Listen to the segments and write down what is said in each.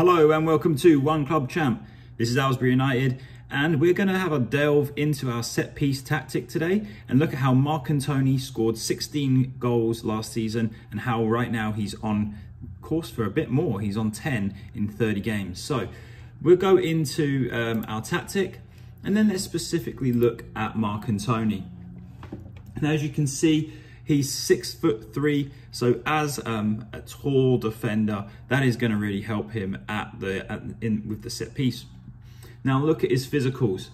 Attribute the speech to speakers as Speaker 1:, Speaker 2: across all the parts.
Speaker 1: Hello and welcome to One Club Champ. This is Aylesbury United and we're going to have a delve into our set piece tactic today and look at how Marcantoni scored 16 goals last season and how right now he's on course for a bit more. He's on 10 in 30 games. So we'll go into our tactic and then let's specifically look at Marcantoni. Now as you can see, he's 6'3", so as a tall defender, that is going to really help him with the set piece. Now look at his physicals.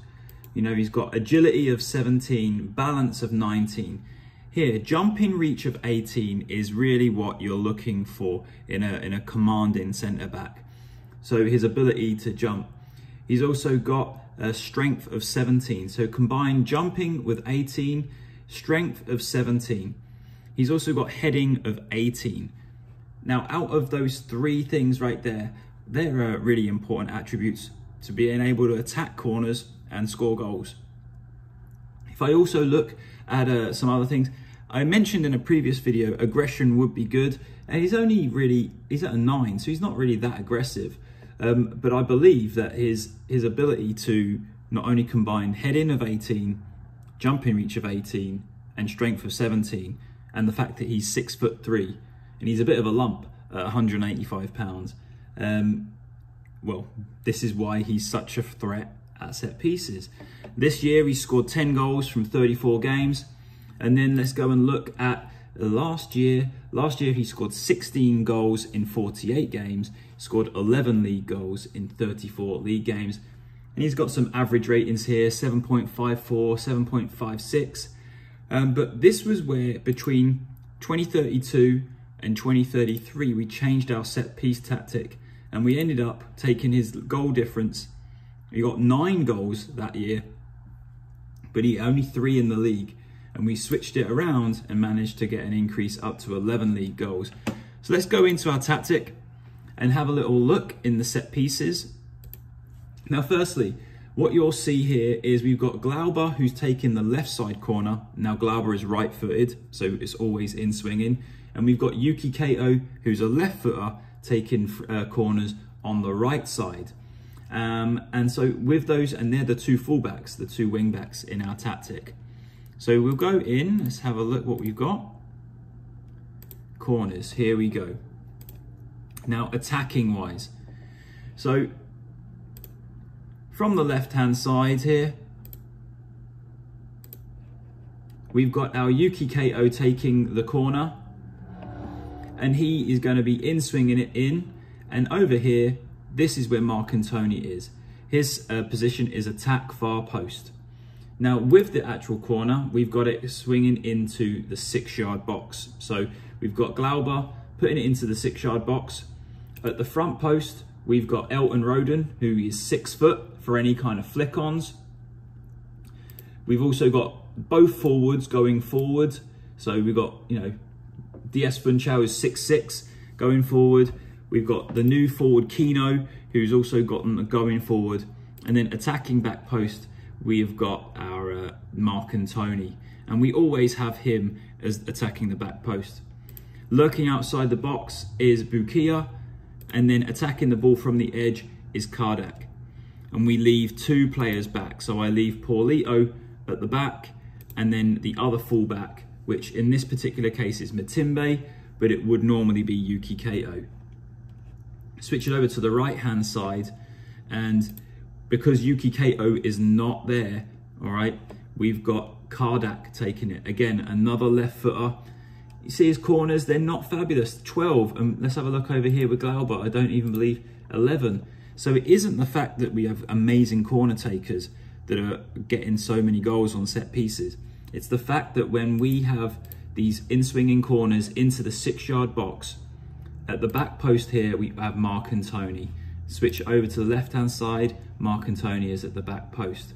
Speaker 1: You know, he's got agility of 17, balance of 19. Here, jumping reach of 18 is really what you're looking for in a commanding centre back. So his ability to jump. He's also got a strength of 17. So combine jumping with 18, strength of 17. He's also got heading of 18. Now, out of those three things right there, they're really important attributes to being able to attack corners and score goals. If I also look at some other things, I mentioned in a previous video, aggression would be good. And he's at a 9, so he's not really that aggressive. But I believe that his ability to not only combine heading of 18, jumping reach of 18, and strength of 17, and the fact that he's 6'3", and he's a bit of a lump at 185 pounds. Well, this is why he's such a threat at set pieces. This year he scored 10 goals from 34 games. And then let's go and look at last year. Last year he scored 16 goals in 48 games, scored 11 league goals in 34 league games. And he's got some average ratings here, 7.54, 7.56. But this was where between 2032 and 2033, we changed our set piece tactic and we ended up taking his goal difference. He got 9 goals that year, but he only 3 in the league. And we switched it around and managed to get an increase up to 11 league goals. So let's go into our tactic and have a little look in the set pieces. Now, firstly, what you'll see here is we've got Glauber, who's taking the left side corner. Now Glauber is right footed, so it's always in swinging. And we've got Yuki Kato, who's a left footer, taking corners on the right side. And so with those, and they're the two fullbacks, the two wing backs in our tactic. So we'll go in, let's have a look what we've got. Corners, here we go. Now attacking wise. So from the left-hand side here, we've got our Yuki Kato taking the corner, and he is going to be in swinging it in. And over here, this is where Marcantoni is. His position is attack far post. Now with the actual corner, we've got it swinging into the 6-yard box. So we've got Glauber putting it into the 6-yard box. At the front post, we've got Elton Roden, who is 6 foot for any kind of flick-ons. We've also got both forwards going forward. So we've got, you know, DS Funchal is 6'6", going forward. We've got the new forward Kino, who's also gotten going forward. And then attacking back post, we've got our Marcantoni. And we always have him as attacking the back post. Lurking outside the box is Bukia. And then attacking the ball from the edge is Kardak. And we leave 2 players back. So I leave Paulito at the back and then the other fullback, which in this particular case is Matimbe, but it would normally be Yuki Kato. Switch it over to the right-hand side, and because Yuki Kato is not there, all right, we've got Kardak taking it. Again, another left footer. You see his corners, they're not fabulous. 12, and let's have a look over here with Glauber. I don't even believe 11. So it isn't the fact that we have amazing corner takers that are getting so many goals on set pieces. It's the fact that when we have these in-swinging corners into the 6-yard box, at the back post here, we have Marcantoni. Switch over to the left-hand side, Marcantoni is at the back post.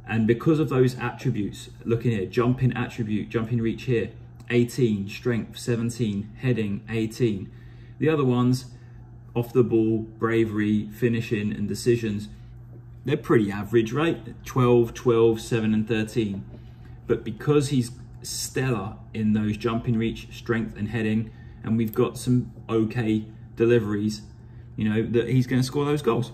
Speaker 1: And because of those attributes, looking here, jumping attribute, jumping reach here, 18, strength 17, heading 18. The other ones, off the ball, bravery, finishing and decisions, they're pretty average, right? 12, 12, 7 and 13. But because he's stellar in those jumping reach, strength and heading, and we've got some okay deliveries, you know, that he's going to score those goals.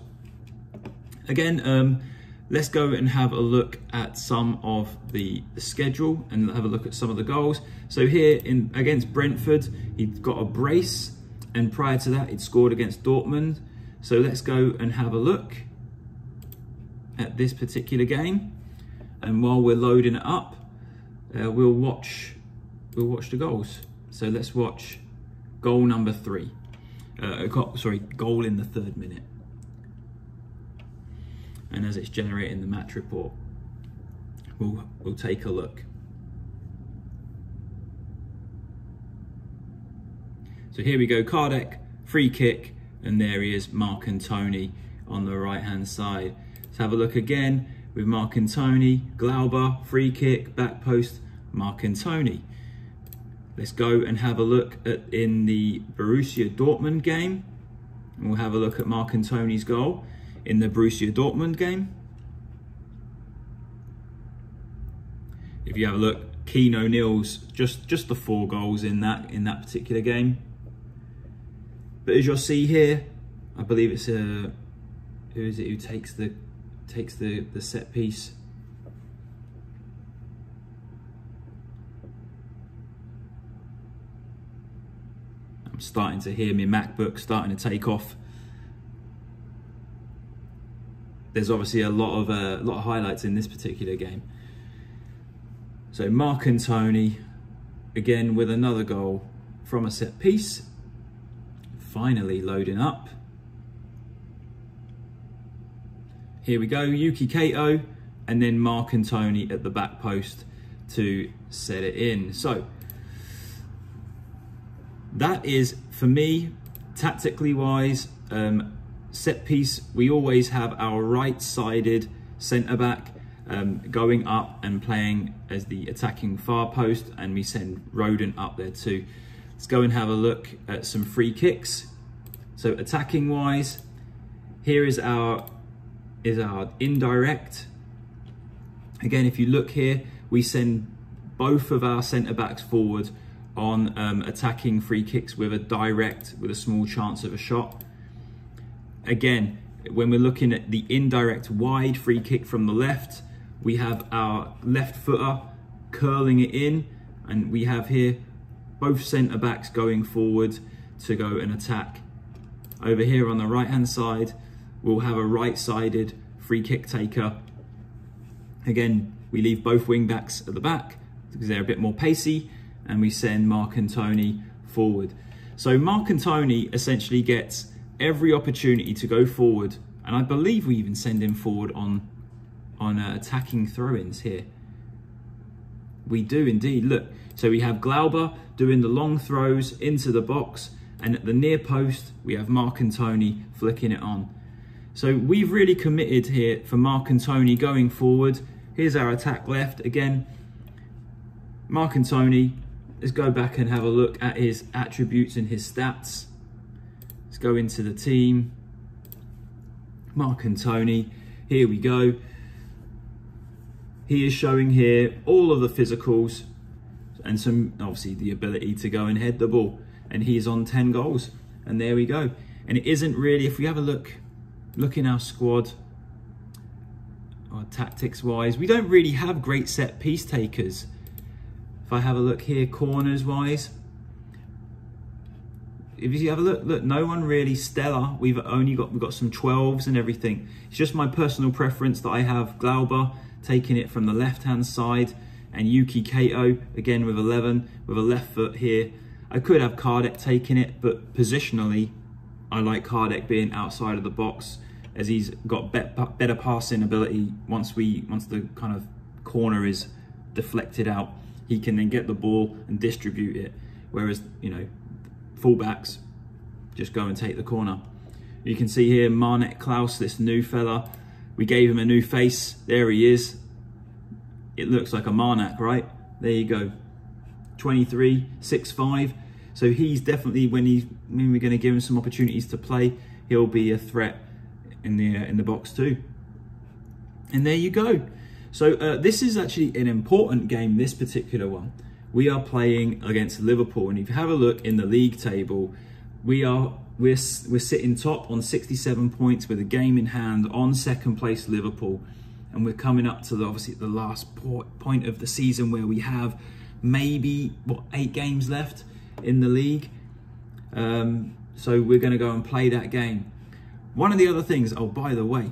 Speaker 1: Again, let's go and have a look at some of the schedule and have a look at some of the goals. So here against Brentford, he's got a brace, and prior to that, he'd scored against Dortmund. So let's go and have a look at this particular game. And while we're loading it up, we'll watch the goals. So let's watch goal number 3. Goal in the 3rd minute. And as it's generating the match report, we'll take a look. So here we go, Kardec, free kick, and there he is, Marcantoni on the right-hand side. Let's have a look again with Marcantoni, Glauber, free kick, back post, Marcantoni. Let's go and have a look in the Borussia Dortmund game. And we'll have a look at Marcantoni's goal in the Borussia Dortmund game. If you have a look, Keane O'Neill's just the 4 goals in that particular game. But as you'll see here, I believe it's who is it who takes the set piece? I'm starting to hear my MacBook starting to take off. There's obviously a lot of highlights in this particular game. So Marcantoni, again with another goal from a set piece. Finally loading up. Here we go, Yuki Kato, and then Marcantoni at the back post to set it in. So that is, for me, tactically wise, set piece, we always have our right-sided centre-back going up and playing as the attacking far post, and we send Rodent up there too. Let's go and have a look at some free kicks. So attacking-wise, here is our indirect. Again, if you look here, we send both of our centre-backs forward on attacking free kicks with a small chance of a shot. Again, when we're looking at the indirect wide free kick from the left, we have our left footer curling it in, and we have here both centre backs going forward to go and attack. Over here on the right hand side, we'll have a right sided free kick taker. Again, we leave both wing backs at the back because they're a bit more pacey, and we send Marcantoni forward. So Marcantoni essentially gets every opportunity to go forward, and I believe we even send him forward on attacking throw-ins here. We do indeed, look. So we have Glauber doing the long throws into the box, and at the near post, we have Marcantoni flicking it on. So we've really committed here for Marcantoni going forward. Here's our attack left. Again, Marcantoni, let's go back and have a look at his attributes and his stats. Let's go into the team. Marcantoni, here we go. He is showing here all of the physicals and some, obviously, the ability to go and head the ball. And he's on 10 goals. And there we go. And it isn't really, if we have a look in our squad, tactics-wise, we don't really have great set-piece takers. If I have a look here, corners-wise, if you have a look, no one really stellar. We've got some 12s and everything. It's just my personal preference that I have Glauber taking it from the left-hand side, and Yuki Kato, again with 11, with a left foot here. I could have Kardec taking it, but positionally, I like Kardec being outside of the box, as he's got better passing ability. Once the kind of corner is deflected out, he can then get the ball and distribute it. Whereas, you know, fullbacks just go and take the corner. You can see here, Marnet Klaus, this new fella. We gave him a new face. There he is. It looks like a Marnak, right? There you go. 23, 6'5". So he's definitely, when we're going to give him some opportunities to play, he'll be a threat in the box too. And there you go. So this is actually an important game, this particular one. We are playing against Liverpool, and if you have a look in the league table, we are we're sitting top on 67 points with a game in hand on second place Liverpool, and we're coming up to obviously the last point of the season where we have maybe 8 games left in the league. So we're going to go and play that game. One of the other things, oh, by the way,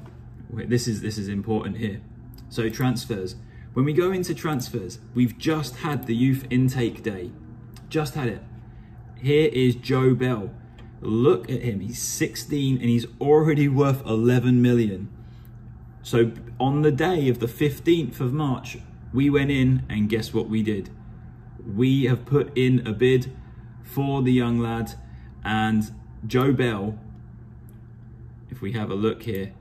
Speaker 1: this is important here. So transfers. When we go into transfers, we've just had the youth intake day. Just had it. Here is Joe Bell. Look at him. He's 16 and he's already worth 11 million. So on the day of the 15th of March, we went in and guess what we did? We have put in a bid for the young lad, and Joe Bell, if we have a look here,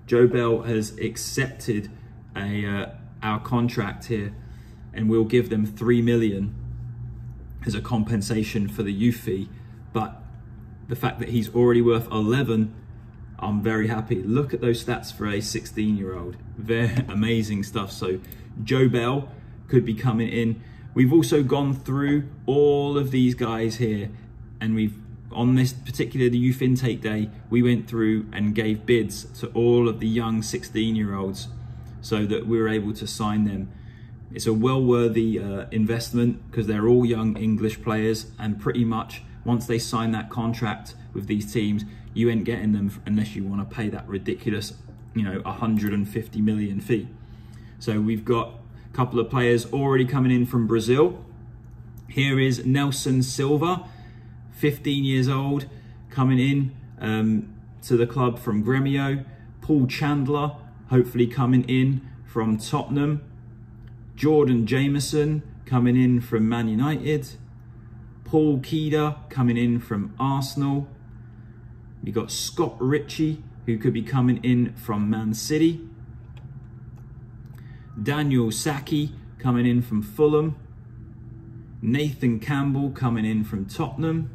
Speaker 1: Joe Bell has accepted our contract here, and we'll give them 3 million as a compensation for the youth fee. But the fact that he's already worth 11, I'm very happy. Look at those stats for a 16-year-old. Very amazing stuff. So Joe Bell could be coming in. We've also gone through all of these guys here, and on this particular youth intake day, we went through and gave bids to all of the young 16-year-olds so that we were able to sign them. It's a well-worthy investment because they're all young English players, and pretty much once they sign that contract with these teams, you ain't getting them unless you want to pay that ridiculous, 150 million fee. So we've got a couple of players already coming in from Brazil. Here is Nelson Silva, 15 years old, coming in to the club from Gremio. Paul Chandler, hopefully coming in from Tottenham. Jordan Jameson coming in from Man United. Paul Keda coming in from Arsenal. We've got Scott Ritchie, who could be coming in from Man City. Daniel Saki coming in from Fulham. Nathan Campbell coming in from Tottenham.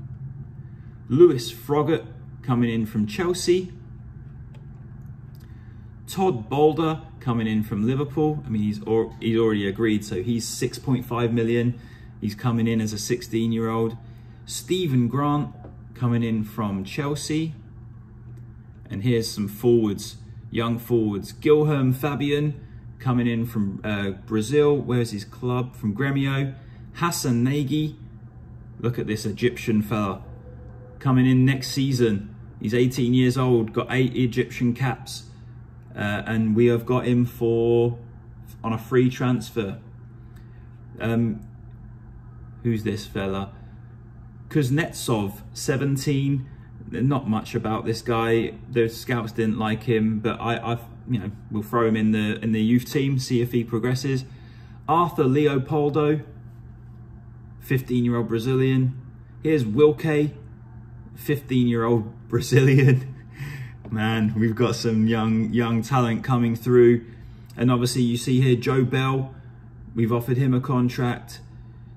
Speaker 1: Lewis Froggatt coming in from Chelsea. Todd Boulder coming in from Liverpool. I mean, he's already agreed, so he's 6.5 million. He's coming in as a 16-year-old. Stephen Grant coming in from Chelsea. And here's some forwards, young forwards. Guilherme Fabian coming in from Brazil. Where's his club? From Gremio. Hassan Nagy. Look at this Egyptian fella coming in next season. He's 18 years old, got 8 Egyptian caps. And we have got him on a free transfer. Who's this fella? Kuznetsov, 17. Not much about this guy. The scouts didn't like him, but we'll throw him in the youth team, see if he progresses. Arthur Leopoldo, 15-year-old Brazilian. Here's Wilke, 15-year-old Brazilian. Man, we've got some young talent coming through. And obviously you see here Joe Bell, we've offered him a contract.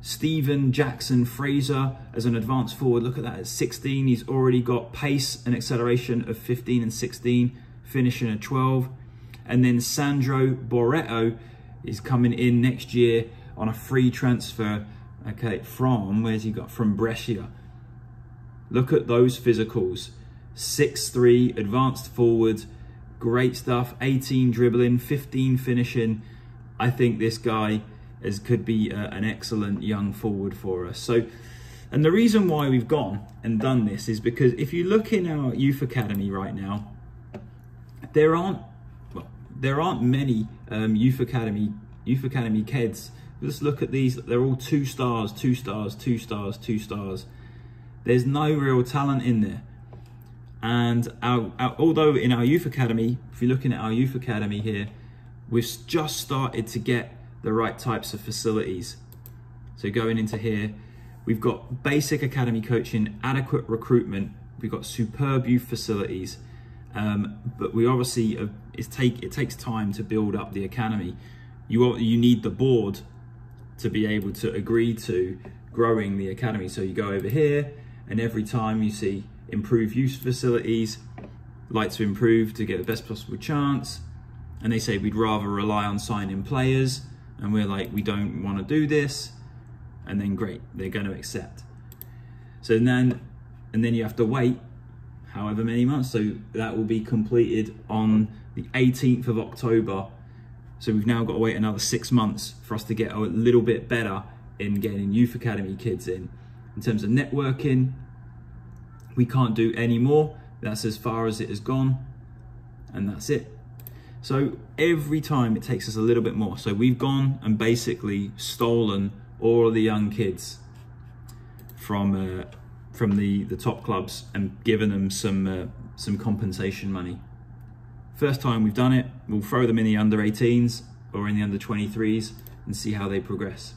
Speaker 1: Stephen Jackson Fraser as an advanced forward. Look at that, at 16, he's already got pace and acceleration of 15 and 16, finishing at 12. And then Sandro Boretto is coming in next year on a free transfer. Okay, where's he got? From Brescia. Look at those physicals. 6'3", advanced forward, great stuff. 18 dribbling, 15 finishing. I think this guy could be an excellent young forward for us. So, and the reason why we've gone and done this is because if you look in our youth academy right now, there aren't many youth academy kids. Just look at these; they're all 2 stars, 2 stars, 2 stars, 2 stars. There's no real talent in there. And although in our youth academy, if you're looking at our youth academy here, we've just started to get the right types of facilities. So going into here, we've got basic academy coaching, adequate recruitment, we've got superb youth facilities, but we obviously it takes time to build up the academy. You need the board to be able to agree to growing the academy. So you go over here, and every time you see improve youth facilities, like to improve to get the best possible chance, and they say we'd rather rely on signing players, and we're like, we don't want to do this, and then great, they're going to accept. So then you have to wait however many months. So that will be completed on the 18th of October. So we've now got to wait another 6 months for us to get a little bit better in getting youth academy kids in. In terms of networking, we can't do any more. That's as far as it has gone, and that's it. So every time it takes us a little bit more. So we've gone and basically stolen all of the young kids from the top clubs and given them some compensation money. First time we've done it, we'll throw them in the under 18s or in the under 23s and see how they progress.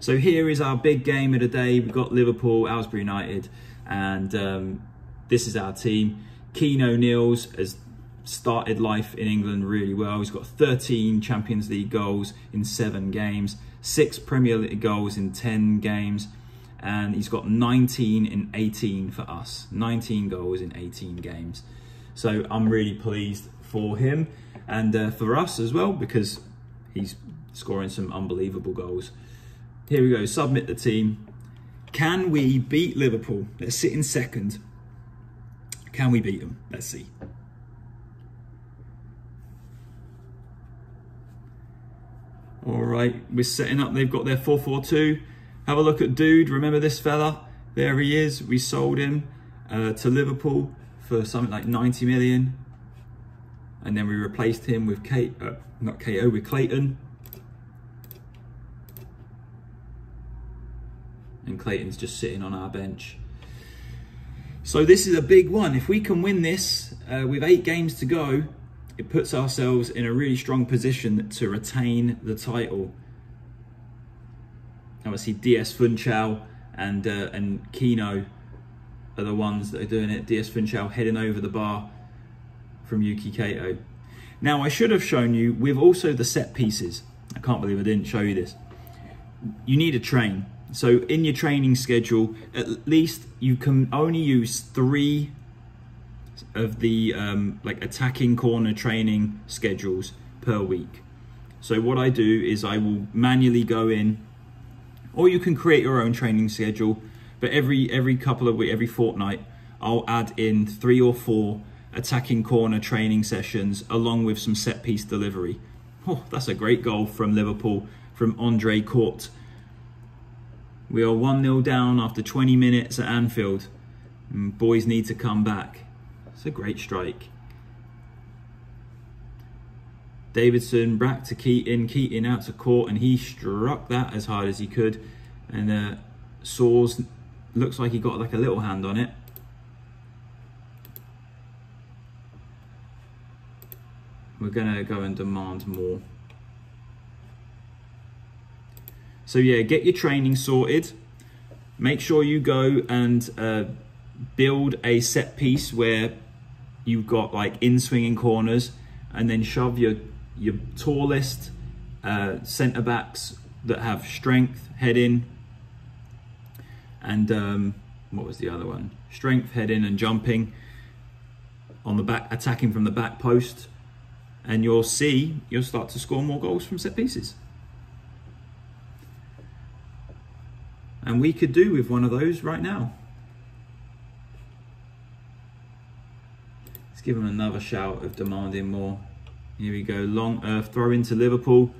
Speaker 1: So here is our big game of the day. We've got Liverpool, Aylesbury United, and this is our team. Keane O'Neill's has started life in England really well. He's got 13 Champions League goals in 7 games, 6 Premier League goals in 10 games, and he's got 19 in 18 for us. 19 goals in 18 games. So I'm really pleased for him and for us as well, because he's scoring some unbelievable goals. Here we go, submit the team. Can we beat Liverpool? Let's sit in second. Can we beat them? Let's see. All right, we're setting up. They've got their 4-4-2. Have a look at Dude. Remember this fella? There he is. We sold him to Liverpool for something like 90 million. And then we replaced him with with Clayton. And Clayton's just sitting on our bench. So this is a big one. If we can win this with 8 games to go, it puts ourselves in a really strong position to retain the title. Obviously, DS Funchal and Kino are the ones that are doing it. DS Funchal heading over the bar from Yuki Kato. Now, I should have shown you with also the set pieces. I can't believe I didn't show you this. You need a train. So in your training schedule, at least you can only use 3 of the like attacking corner training schedules per week. So what I do is I will manually go in, or you can create your own training schedule, but every couple of weeks, every fortnight, I'll add in 3 or 4 attacking corner training sessions along with some set piece delivery. Oh, that's a great goal from Liverpool, from Andre Court. We are 1-0 down after 20 minutes at Anfield. And boys need to come back. It's a great strike. Davidson back to Keaton. Keaton out to Court, and he struck that as hard as he could. And Soares looks like he got like a little hand on it. We're gonna go and demand more. So yeah, get your training sorted. Make sure you go and build a set piece where you've got like in-swinging corners, and then shove your tallest centre backs that have strength, heading, and what was the other one? Strength, heading, and jumping on the back, attacking from the back post, and you'll start to score more goals from set pieces. And we could do with one of those right now. Let's give them another shout of demanding more. Here we go, long throw into Liverpool.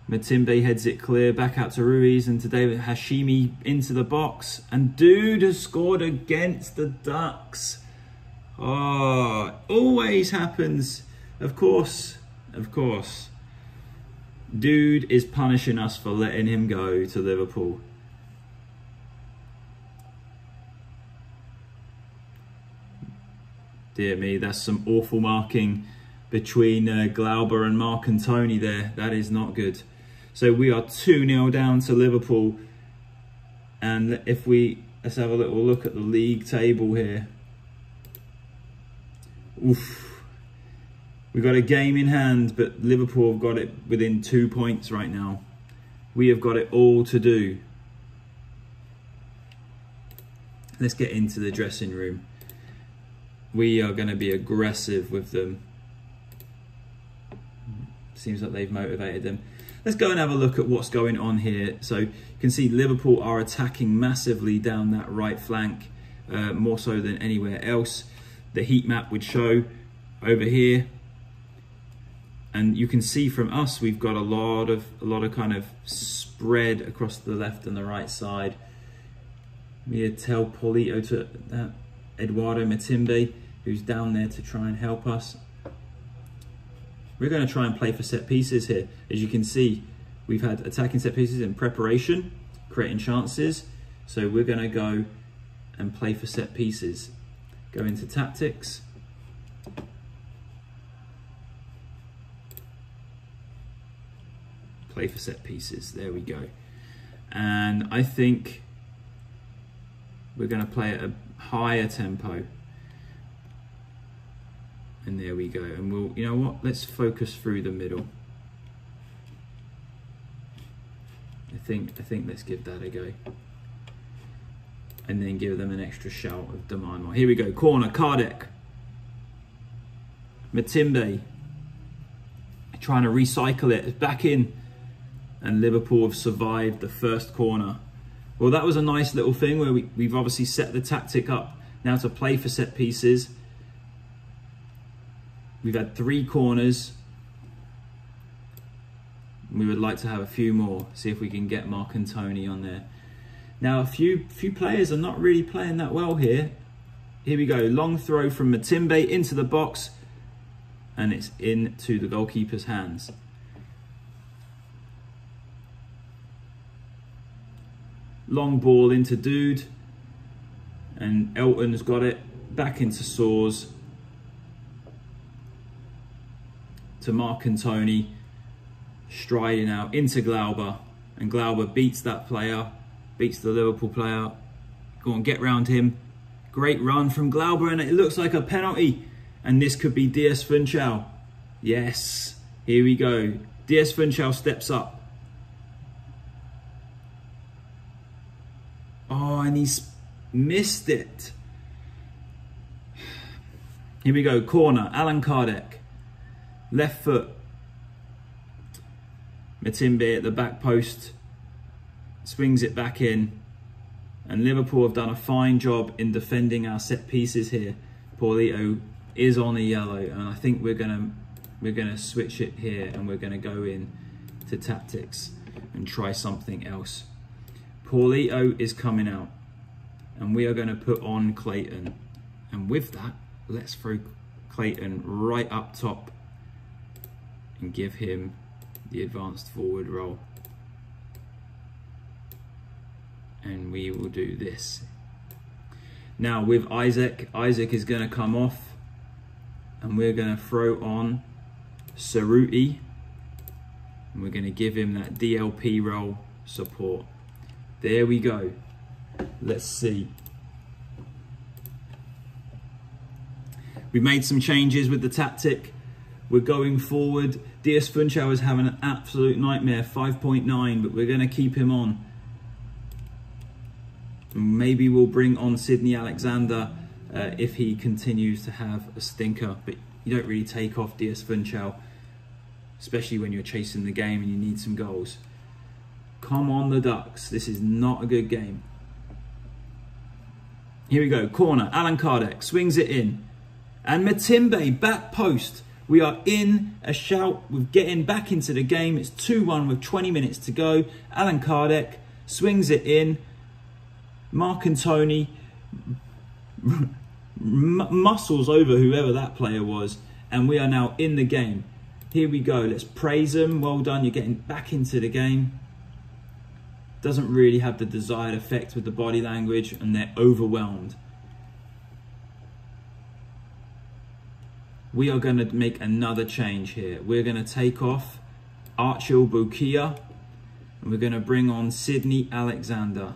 Speaker 1: Matimbe heads it clear, back out to Ruiz, and today Hashimi into the box. And Dude has scored against the Ducks. Oh, always happens. Of course, of course. Dude is punishing us for letting him go to Liverpool. Dear me, that's some awful marking between Glauber and Marcantoni there. That is not good. So we are 2-0 down to Liverpool. And let's have a little look at the league table here. Oof. We've got a game in hand, but Liverpool have got it within 2 points right now. We have got it all to do. Let's get into the dressing room. We are going to be aggressive with them. Seems like they've motivated them. let's go and have a look at what's going on here. So you can see Liverpool are attacking massively down that right flank, more so than anywhere else. The heat map would show over here. And you can see from us, we've got a lot of kind of spread across the left and the right side. We tell Paulito to that Eduardo Matimbe, who's down there to try and help us. We're going to try and play for set pieces here. As you can see, we've had attacking set pieces in preparation, creating chances. So we're going to go and play for set pieces. Go into tactics. Play for set pieces. There we go. And I think we're going to play at a higher tempo. And there we go. And we'll, you know what? Let's focus through the middle. I think let's give that a go. And then give them an extra shout of demand more. Here we go. Corner, Kardec. Matimbe. Trying to recycle it. It's back in. And Liverpool have survived the first corner. Well, that was a nice little thing where we've obviously set the tactic up now to play for set pieces. We've had 3 corners. We would like to have a few more. See if we can get Marcantoni on there. Now, a few players are not really playing that well here. Here we go. Long throw from Matimbe into the box. And it's into the goalkeeper's hands. Long ball into Dude. And Elton's got it. Back into Soares. To Marcantoni. Striding out into Glauber. And Glauber beats that player. Beats the Liverpool player. Go on, get round him. Great run from Glauber. And it looks like a penalty. And this could be Dias Funchal. Yes. Here we go. Dias Funchal steps up. Oh, and he's missed it. Here we go. Corner. Alan Kardec. Left foot. Matimbe at the back post. Swings it back in. And Liverpool have done a fine job in defending our set pieces here. Paulito is on a yellow, and I think we're gonna switch it here, and we're gonna go in to tactics and try something else. Paulito is coming out, and we are gonna put on Clayton, and with that, let's throw Clayton right up top and give him the advanced forward role. And we will do this. Now with Isaac is gonna come off. And we're going to throw on Cerruti. And we're going to give him that DLP role support. There we go. Let's see. We've made some changes with the tactic. We're going forward. Dias Funchal is having an absolute nightmare. 5.9, but we're going to keep him on. And maybe we'll bring on Sydney Alexander if he continues to have a stinker, but you don't really take off Dias Funchal, especially when you're chasing the game and you need some goals. Come on the Ducks, this is not a good game. Here we go, corner, Alan Kardec swings it in. And Matimbe, back post. We are in a shout, we're getting back into the game. It's 2-1 with 20 minutes to go. Alan Kardec swings it in. Marcantoni muscles over whoever that player was, and we are now in the game. Here we go, let's praise them. Well done, you're getting back into the game. Doesn't really have the desired effect with the body language, and they're overwhelmed. We are going to make another change here. We're going to take off Archil Bukia, and we're going to bring on Sydney Alexander.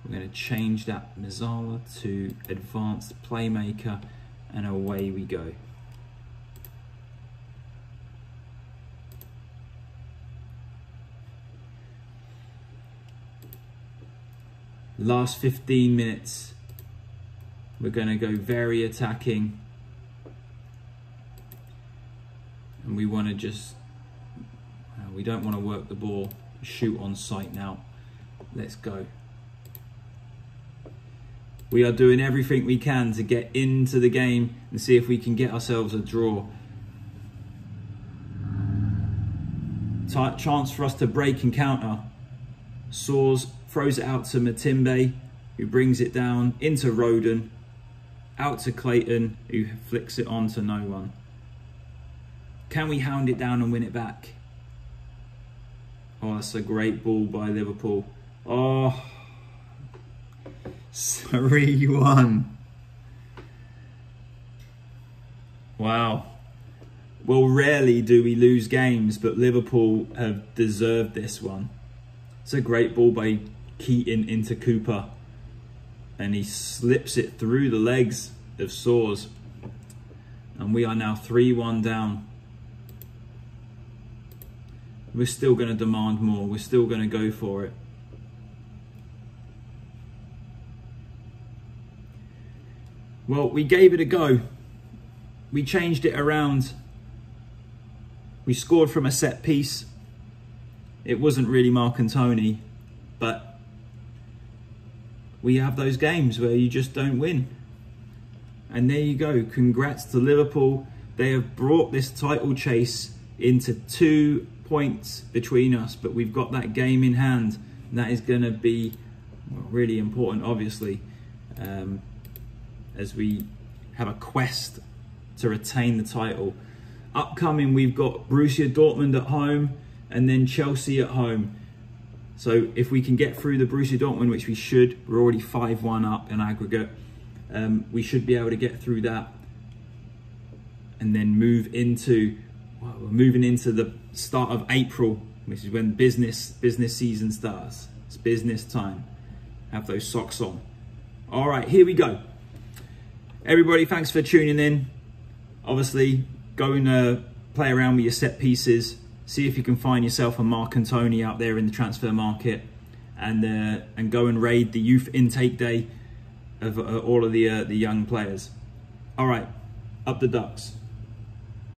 Speaker 1: We're going to change that Mazzala to advanced playmaker, and away we go. Last 15 minutes, we're going to go very attacking. And we want to just, We don't want to work the ball, shoot on sight now. Let's go. We are doing everything we can to get into the game and see if we can get ourselves a draw. Chance for us to break and counter. Soars throws it out to Matimbe, who brings it down into Roden, out to Clayton, who flicks it on to no one. Can we hound it down and win it back? Oh, that's a great ball by Liverpool. Oh, 3-1. Wow. Well, rarely do we lose games, but Liverpool have deserved this one. It's a great ball by Keaton into Cooper. And he slips it through the legs of Soars. And we are now 3-1 down. We're still going to demand more. We're still going to go for it. Well, we gave it a go. We changed it around. We scored from a set piece. It wasn't really Marcantoni, but we have those games where you just don't win. And there you go. Congrats to Liverpool. They have brought this title chase into 2 points between us, but we've got that game in hand. And that is going to be really important, obviously, as we have a quest to retain the title. Upcoming, we've got Borussia Dortmund at home and then Chelsea at home. So if we can get through the Borussia Dortmund, which we should, we're already 5-1 up in aggregate. We should be able to get through that and then move into, well, we're moving into the start of April, which is when business season starts. It's business time. Have those socks on. All right, here we go. Everybody, thanks for tuning in. Obviously, go and play around with your set pieces. See if you can find yourself a Marcantoni out there in the transfer market, and go and raid the youth intake day of all of the young players. All right, up the Ducks.